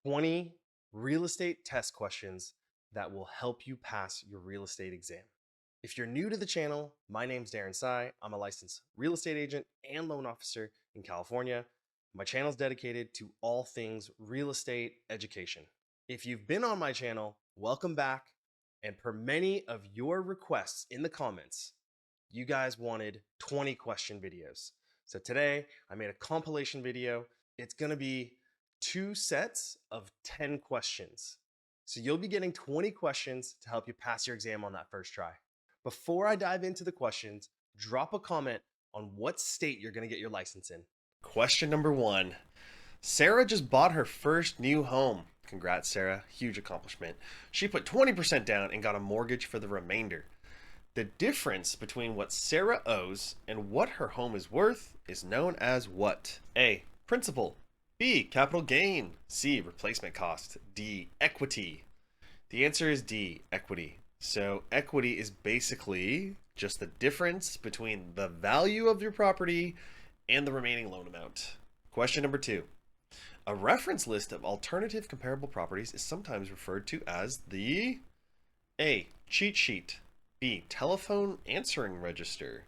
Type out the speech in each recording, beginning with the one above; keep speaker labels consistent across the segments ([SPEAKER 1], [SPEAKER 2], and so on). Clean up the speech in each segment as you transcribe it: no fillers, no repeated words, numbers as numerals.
[SPEAKER 1] 20 real estate test questions that will help you pass your real estate exam. If you're new to the channel, my name's Darren Sy. I'm a licensed real estate agent and loan officer in California. My channel is dedicated to all things real estate education. If you've been on my channel, welcome back. And per many of your requests in the comments, you guys wanted 20 question videos. So today I made a compilation video. It's going to be 2 sets of 10 questions. So you'll be getting 20 questions to help you pass your exam on that first try. Before I dive into the questions, drop a comment on what state you're going to get your license in. Question number 1. Sarah just bought her first new home. Congrats, Sarah. Huge accomplishment. She put 20% down and got a mortgage for the remainder. The difference between what Sarah owes and what her home is worth is known as what? A. Principal. B. Capital gain. C. Replacement cost. D. Equity. The answer is D. Equity. So equity is basically just the difference between the value of your property and the remaining loan amount. Question number 2. A reference list of alternative comparable properties is sometimes referred to as the A. Cheat sheet. B. Telephone answering register.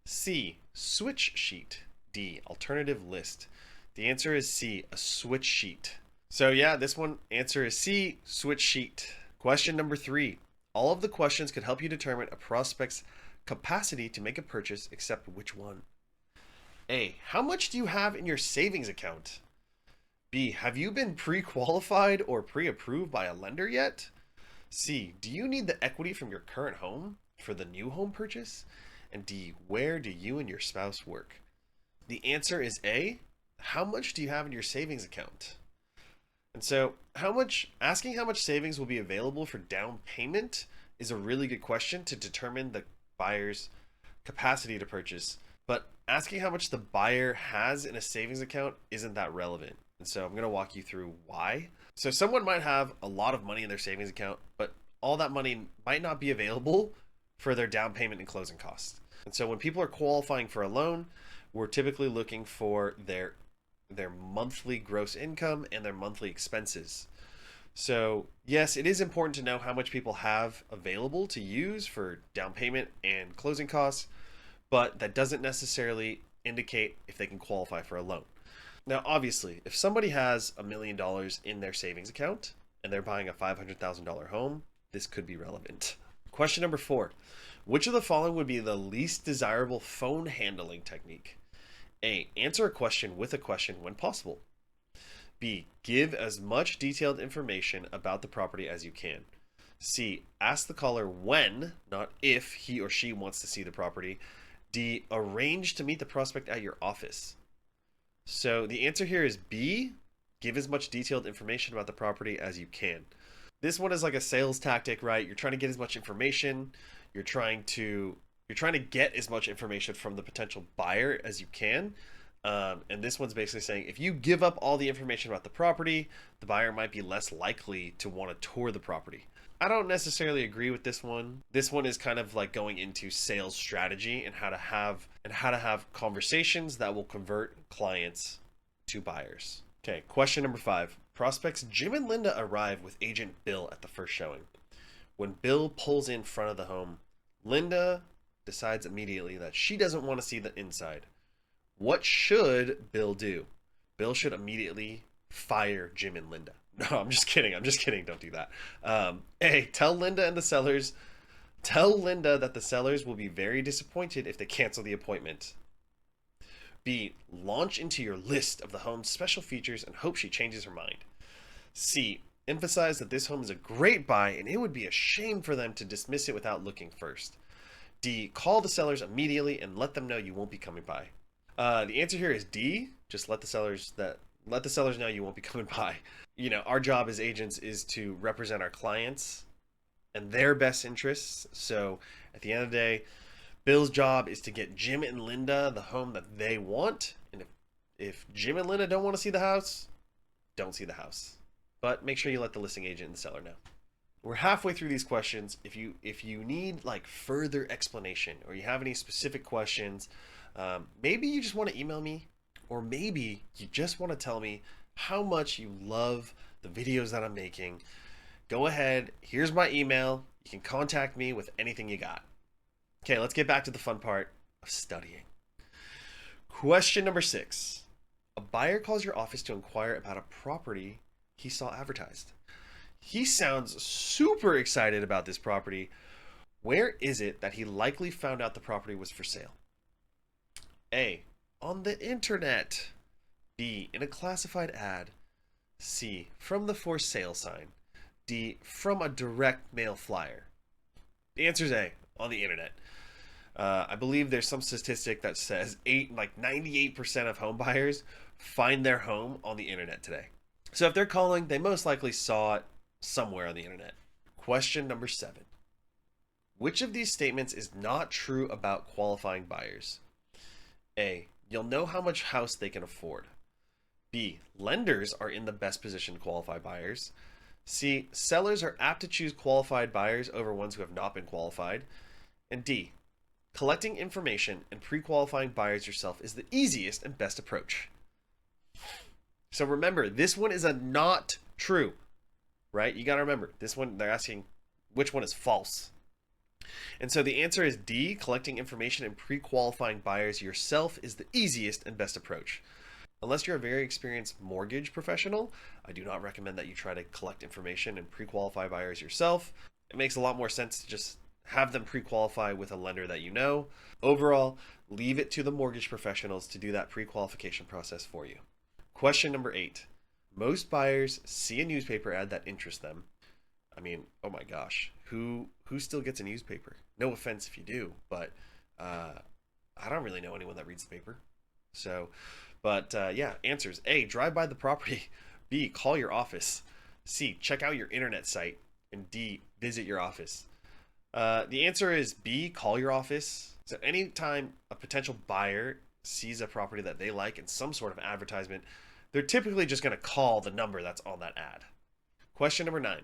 [SPEAKER 1] C. Switch sheet. D. Alternative list. The answer is C. A switch sheet. So yeah, this one answer is C. Switch sheet. Question number 3. All of the questions could help you determine a prospect's capacity to make a purchase, except which one? A. How much do you have in your savings account? B. Have you been pre-qualified or pre-approved by a lender yet? C. Do you need the equity from your current home for the new home purchase? And D. Where do you and your spouse work? The answer is A. How much do you have in your savings account? And so asking how much savings will be available for down payment is a really good question to determine the buyer's capacity to purchase. But asking how much the buyer has in a savings account isn't that relevant. And so I'm going to walk you through why. So someone might have a lot of money in their savings account, but all that money might not be available for their down payment and closing costs. And so when people are qualifying for a loan, we're typically looking for their monthly gross income and their monthly expenses. So yes, it is important to know how much people have available to use for down payment and closing costs, but that doesn't necessarily indicate if they can qualify for a loan. Now, obviously, if somebody has $1 million in their savings account and they're buying a $500,000 home, this could be relevant. Question number 4. Which of the following would be the least desirable phone handling technique? A. Answer a question with a question when possible. B. Give as much detailed information about the property as you can. C. Ask the caller when, not if, he or she wants to see the property. D. Arrange to meet the prospect at your office. So the answer here is B. Give as much detailed information about the property as you can. This one is like a sales tactic, right? You're trying to get as much information. You're trying to get as much information from the potential buyer as you can. And this one's basically saying if you give up all the information about the property, the buyer might be less likely to want to tour the property. I don't necessarily agree with this one. This one is kind of like going into sales strategy and how to have conversations that will convert clients to buyers. Okay, question number 5. Prospects Jim and Linda arrive with agent Bill at the first showing. When Bill pulls in front of the home, Linda decides immediately that she doesn't want to see the inside. What should Bill do? Bill should immediately fire Jim and Linda. No, I'm just kidding. Don't do that. A. Tell Linda that the sellers will be very disappointed if they cancel the appointment. B. Launch into your list of the home's special features and hope she changes her mind. C. Emphasize that this home is a great buy and it would be a shame for them to dismiss it without looking first. D. Call the sellers immediately and let them know you won't be coming by. The answer here is D. Just let the sellers know you won't be coming by. You know, our job as agents is to represent our clients and their best interests. So at the end of the day, Bill's job is to get Jim and Linda the home that they want. And if Jim and Linda don't want to see the house, don't see the house. But make sure you let the listing agent and the seller know. We're halfway through these questions. If you need like further explanation or you have any specific questions, maybe you just want to email me, or maybe you just want to tell me how much you love the videos that I'm making. Go ahead. Here's my email. You can contact me with anything you got. Okay, let's get back to the fun part of studying. Question number 6. A buyer calls your office to inquire about a property he saw advertised. He sounds super excited about this property. Where is it that he likely found out the property was for sale? A. On the internet. B. In a classified ad. C. From the for sale sign. D. From a direct mail flyer. The answer is A. On the internet. I believe there's some statistic that says 98% of home buyers find their home on the internet today. So if they're calling, they most likely saw it somewhere on the internet. Question number 7. Which of these statements is not true about qualifying buyers? A. You'll know how much house they can afford. B. Lenders are in the best position to qualify buyers. C. Sellers are apt to choose qualified buyers over ones who have not been qualified. And D. Collecting information and pre-qualifying buyers yourself is the easiest and best approach. So remember, this one is a not true, right? You got to remember, this one, they're asking which one is false. And so the answer is D. Collecting information and pre-qualifying buyers yourself is the easiest and best approach. Unless you're a very experienced mortgage professional, I do not recommend that you try to collect information and pre-qualify buyers yourself. It makes a lot more sense to just have them pre-qualify with a lender that you know. Overall, leave it to the mortgage professionals to do that pre-qualification process for you. Question number 8. Most buyers see a newspaper ad that interests them. I mean, oh my gosh, who still gets a newspaper? No offense if you do, but I don't really know anyone that reads the paper. So, but yeah, answers. A, drive by the property. B, call your office. C, check out your internet site. And D, visit your office. The answer is B, call your office. So anytime a potential buyer sees a property that they like in some sort of advertisement, they're typically just going to call the number that's on that ad. Question number 9.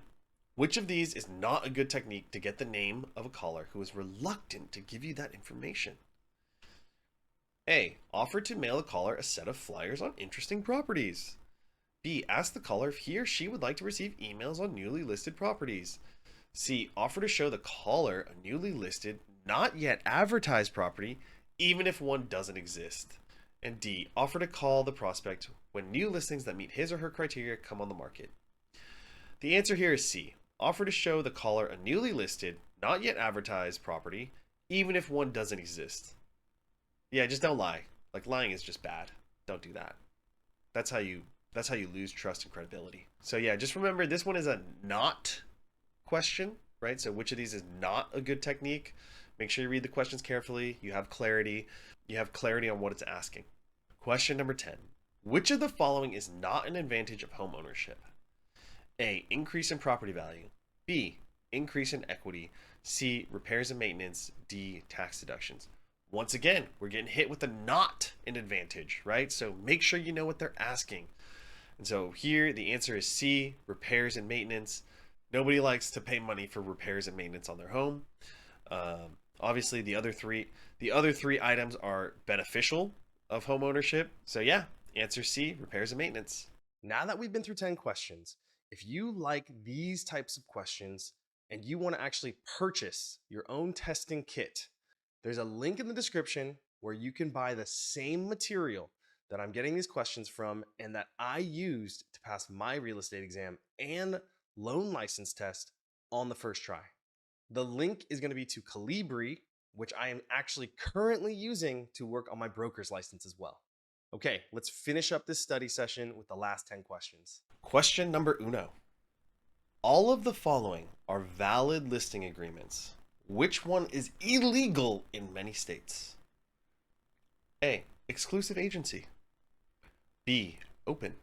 [SPEAKER 1] Which of these is not a good technique to get the name of a caller who is reluctant to give you that information? A, offer to mail a caller a set of flyers on interesting properties. B, ask the caller if he or she would like to receive emails on newly listed properties. C, offer to show the caller a newly listed, not yet advertised property, even if one doesn't exist. And D, offer to call the prospect when new listings that meet his or her criteria come on the market. The answer here is C, offer to show the caller a newly listed, not yet advertised property, even if one doesn't exist. Yeah, just don't lie. Like, lying is just bad. Don't do that. That's how you lose trust and credibility. So yeah, just remember this one is a not question, right? So which of these is not a good technique? Make sure you read the questions carefully. You have clarity. You have clarity on what it's asking. Question number 10. Which of the following is not an advantage of home ownership? A, increase in property value. B, increase in equity. C, repairs and maintenance. D, tax deductions. Once again, we're getting hit with a not an advantage, right? So make sure you know what they're asking. And so here the answer is C, repairs and maintenance. Nobody likes to pay money for repairs and maintenance on their home. Obviously, the other three items are beneficial of home ownership. So yeah, answer C, repairs and maintenance. Now that we've been through 10 questions, if you like these types of questions and you want to actually purchase your own testing kit, there's a link in the description where you can buy the same material that I'm getting these questions from and that I used to pass my real estate exam and loan license test on the first try. The link is going to be to Calibri, which I am actually currently using to work on my broker's license as well. Okay, let's finish up this study session with the last 10 questions. Question number uno. All of the following are valid listing agreements. Which one is illegal in many states? A, exclusive agency. B, open.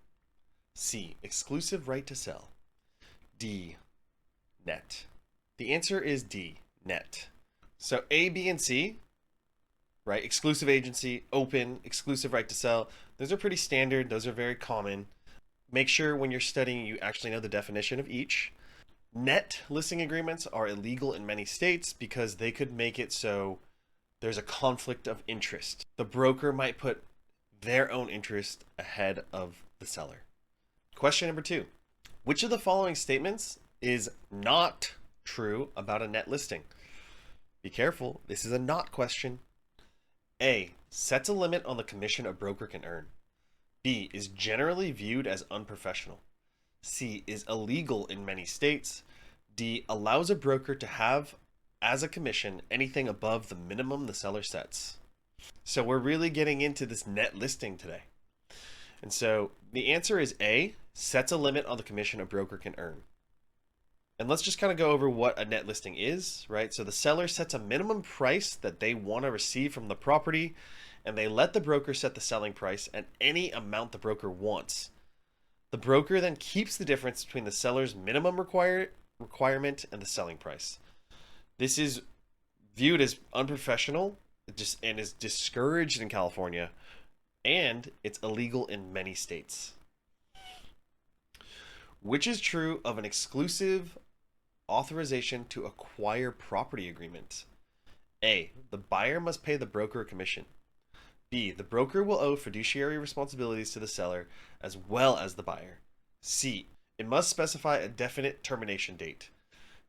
[SPEAKER 1] C, exclusive right to sell. D, net. The answer is D, net. So A, B, and C, right? Exclusive agency, open, exclusive right to sell. Those are pretty standard. Those are very common. Make sure when you're studying, you actually know the definition of each. Net listing agreements are illegal in many states because they could make it so there's a conflict of interest. The broker might put their own interest ahead of the seller. Question number 2. Which of the following statements is not true about a net listing? Be careful, this is a not question. A. Sets a limit on the commission a broker can earn. B. Is generally viewed as unprofessional. C. Is illegal in many states. D. Allows a broker to have as a commission anything above the minimum the seller sets. So we're really getting into this net listing today. And so the answer is A. Sets a limit on the commission a broker can earn. And let's just kind of go over what a net listing is, right? So the seller sets a minimum price that they want to receive from the property, and they let the broker set the selling price at any amount the broker wants. The broker then keeps the difference between the seller's minimum requirement and the selling price. This is viewed as unprofessional and is discouraged in California, and it's illegal in many states. Which is true of an exclusive authorization to acquire property agreement? A. The buyer must pay the broker a commission. B. The broker will owe fiduciary responsibilities to the seller as well as the buyer. C. It must specify a definite termination date.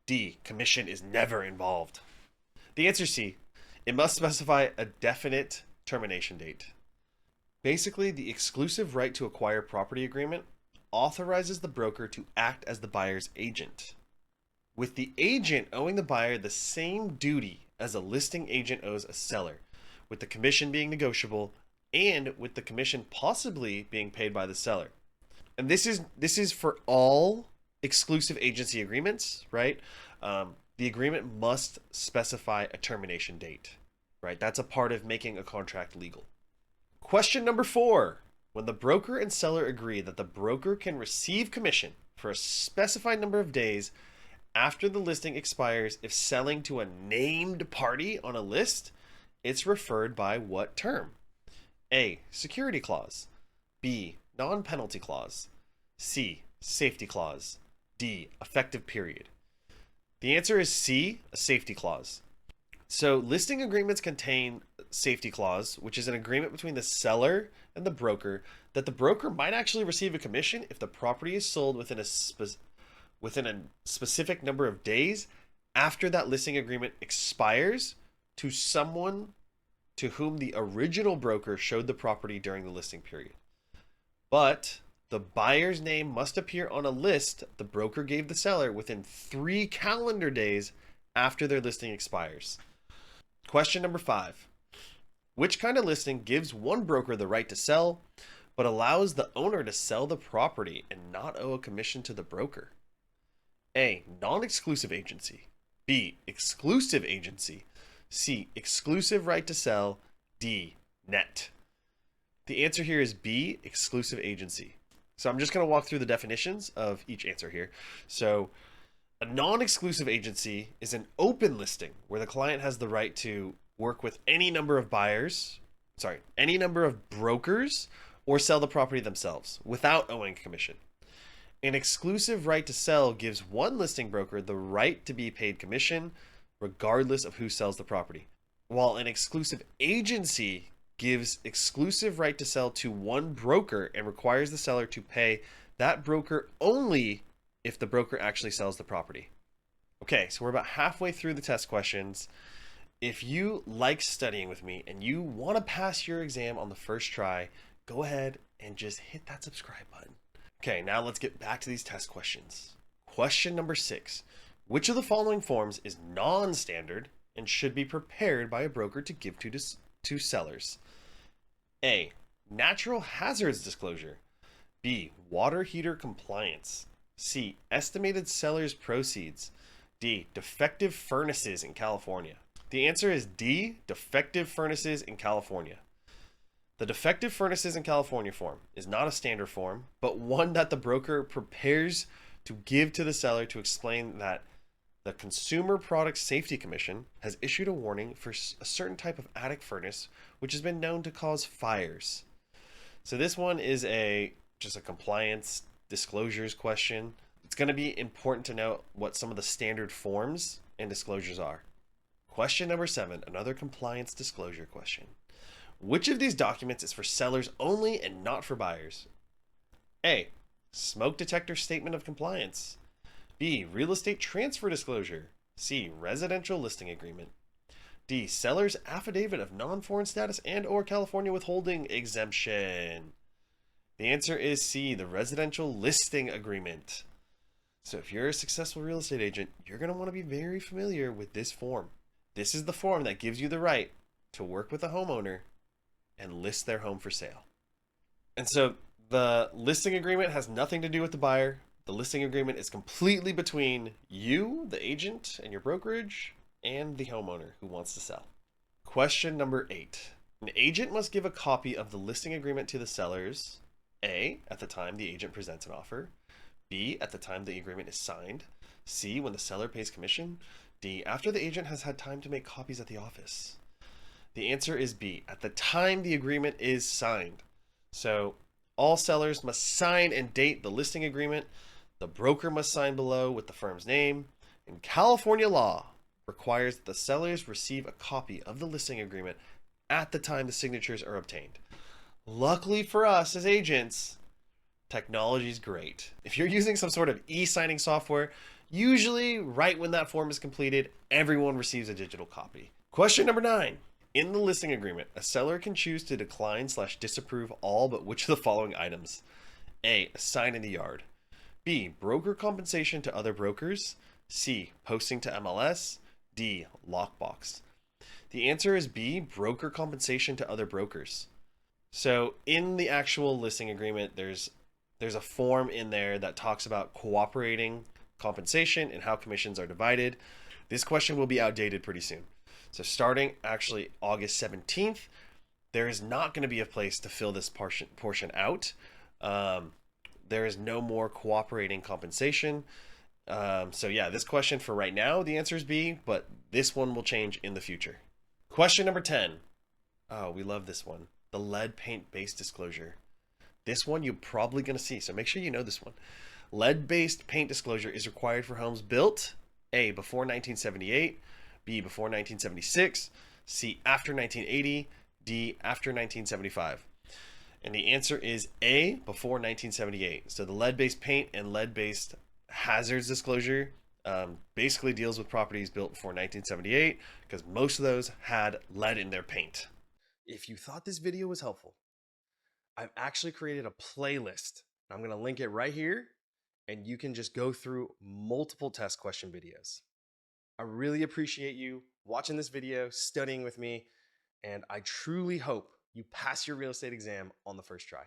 [SPEAKER 1] D. Commission is never involved. The answer is C. It must specify a definite termination date. Basically, the exclusive right to acquire property agreement authorizes the broker to act as the buyer's agent, with the agent owing the buyer the same duty as a listing agent owes a seller, with the commission being negotiable and with the commission possibly being paid by the seller. And this is for all exclusive agency agreements, right? The agreement must specify a termination date, right? That's a part of making a contract legal. Question number 4. When the broker and seller agree that the broker can receive commission for a specified number of days after the listing expires if selling to a named party on a list, it's referred by what term? A. Security clause. B. Non-penalty clause. C. Safety clause. D. Effective period. The answer is C. A safety clause. So listing agreements contain safety clause, which is an agreement between the seller and the broker that the broker might actually receive a commission if the property is sold within a specific number of days after that listing agreement expires to someone to whom the original broker showed the property during the listing period. But the buyer's name must appear on a list the broker gave the seller within 3 calendar days after their listing expires. Question number 5. Which kind of listing gives one broker the right to sell, but allows the owner to sell the property and not owe a commission to the broker? A. Non-exclusive agency. B. Exclusive agency. C. Exclusive right to sell. D. Net. The answer here is B. Exclusive agency. So I'm just going to walk through the definitions of each answer here. So a non-exclusive agency is an open listing where the client has the right to work with any number of brokers or sell the property themselves without owing a commission. An exclusive right to sell gives one listing broker the right to be paid commission regardless of who sells the property, while an exclusive agency gives exclusive right to sell to one broker and requires the seller to pay that broker only if the broker actually sells the property. Okay, so we're about halfway through the test questions. If you like studying with me and you want to pass your exam on the first try, go ahead and just hit that subscribe button. Okay, now let's get back to these test questions. Question number 6. Which of the following forms is non-standard and should be prepared by a broker to give to sellers? A. Natural hazards disclosure. B. Water heater compliance. C. Estimated seller's proceeds. D. Defective furnaces in California. The answer is D. Defective furnaces in California. The defective furnaces in California form is not a standard form, but one that the broker prepares to give to the seller to explain that the Consumer Product Safety Commission has issued a warning for a certain type of attic furnace which has been known to cause fires. So this one is just a compliance disclosures question. It's going to be important to note what some of the standard forms and disclosures are. Question number 7, another compliance disclosure question. Which of these documents is for sellers only and not for buyers? A. Smoke detector statement of compliance. B. Real estate transfer disclosure. C. Residential listing agreement. D. Seller's affidavit of non-foreign status and or California withholding exemption. The answer is C. The residential listing agreement. So if you're a successful real estate agent, you're going to want to be very familiar with this form. This is the form that gives you the right to work with a homeowner and list their home for sale. And so the listing agreement has nothing to do with the buyer. The listing agreement is completely between you, the agent, and your brokerage, and the homeowner who wants to sell. Question number 8. An agent must give a copy of the listing agreement to the sellers, A, at the time the agent presents an offer, B, at the time the agreement is signed, C, when the seller pays commission, D, after the agent has had time to make copies at the office. The answer is B, at the time the agreement is signed. So all sellers must sign and date the listing agreement. The broker must sign below with the firm's name. And California law requires that the sellers receive a copy of the listing agreement at the time the signatures are obtained. Luckily for us as agents, technology is great. If you're using some sort of e-signing software, usually right when that form is completed, everyone receives a digital copy. Question number 9. In the listing agreement, a seller can choose to decline/disapprove all but which of the following items? A. A sign in the yard. B. Broker compensation to other brokers. C. Posting to MLS. D. Lockbox. The answer is B. Broker compensation to other brokers. So in the actual listing agreement, there's a form in there that talks about cooperating compensation and how commissions are divided. This question will be outdated pretty soon. So starting actually August 17th, there is not going to be a place to fill this portion out. There is no more cooperating compensation. So yeah, this question for right now, the answer is B, but this one will change in the future. Question number 10. Oh, we love this one. The lead paint base disclosure. This one you're probably going to see, so make sure you know this one. Lead-based paint disclosure is required for homes built A, before 1978, B, before 1976, C, after 1980, D, after 1975. And the answer is A, before 1978. So the lead-based paint and lead-based hazards disclosure basically deals with properties built before 1978 because most of those had lead in their paint. If you thought this video was helpful, I've actually created a playlist. I'm going to link it right here, and you can just go through multiple test question videos. I really appreciate you watching this video, studying with me, and I truly hope you pass your real estate exam on the first try.